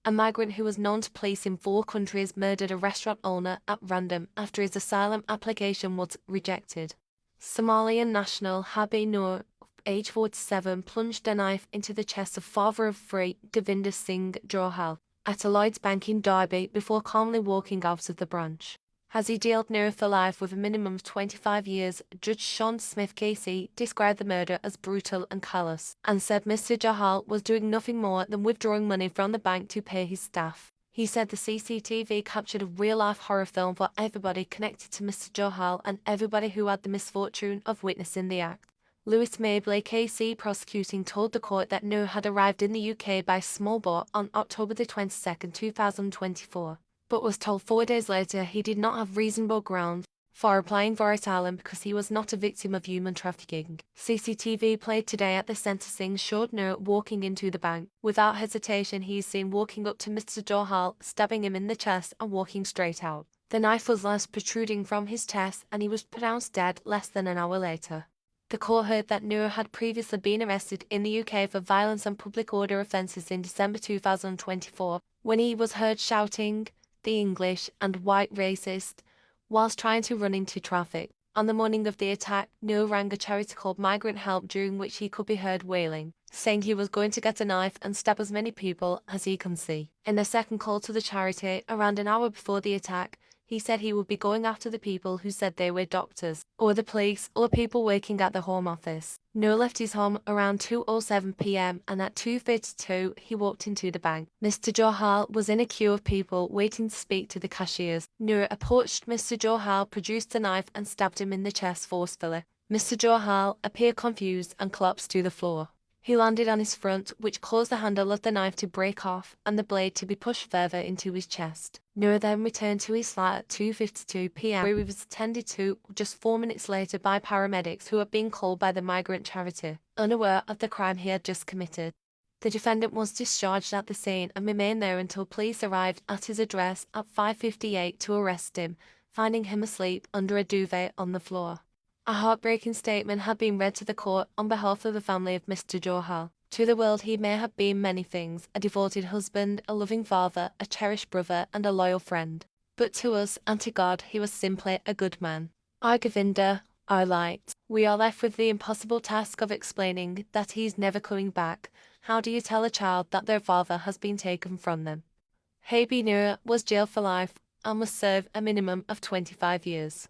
A migrant who was known to police in 4 countries murdered a restaurant owner at random after his asylum application was rejected. Somalian national Habi Noor, age 47, plunged a knife into the chest of father of 3, Govinder Singh Johal, at a Lloyds Bank in Derby before calmly walking out of the branch. As he dealt Noor for life with a minimum of 25 years, Judge Sean Smith KC described the murder as brutal and callous, and said Mr. Johal was doing nothing more than withdrawing money from the bank to pay his staff. He said the CCTV captured a real-life horror film for everybody connected to Mr. Johal and everybody who had the misfortune of witnessing the act. Lewis Mabley KC prosecuting told the court that Noor had arrived in the UK by small boat on October 22, 2024. But was told 4 days later he did not have reasonable ground for applying for asylum because he was not a victim of human trafficking. CCTV played today at the sentencing showed Noor walking into the bank. Without hesitation, he is seen walking up to Mr. Johal, stabbing him in the chest and walking straight out. The knife was left protruding from his chest and he was pronounced dead less than an hour later. The court heard that Noor had previously been arrested in the UK for violence and public order offences in December 2024, when he was heard shouting the English and white racist whilst trying to run into traffic. On the morning of the attack, Noor rang a charity called Migrant Help, during which he could be heard wailing, saying he was going to get a knife and stab as many people as he can see. In a second call to the charity, around an hour before the attack, he said he would be going after the people who said they were doctors, or the police, or people working at the Home Office. Noor left his home around 2:07 p.m. and at 2:32 he walked into the bank. Mr. Johal was in a queue of people waiting to speak to the cashiers. Noor approached Mr. Johal, produced a knife and stabbed him in the chest forcefully. Mr. Johal appeared confused and collapsed to the floor. He landed on his front, which caused the handle of the knife to break off and the blade to be pushed further into his chest. Noor then returned to his flat at 2:52 p.m. where he was attended to just 4 minutes later by paramedics who had been called by the migrant charity, unaware of the crime he had just committed. The defendant was discharged at the scene and remained there until police arrived at his address at 5:58 to arrest him, finding him asleep under a duvet on the floor. A heartbreaking statement had been read to the court on behalf of the family of Mr. Johal. To the world he may have been many things: a devoted husband, a loving father, a cherished brother, and a loyal friend. But to us and to God he was simply a good man. Our Govinder, our light. We are left with the impossible task of explaining that he's never coming back. How do you tell a child that their father has been taken from them? Habi Noor was jailed for life and must serve a minimum of 25 years.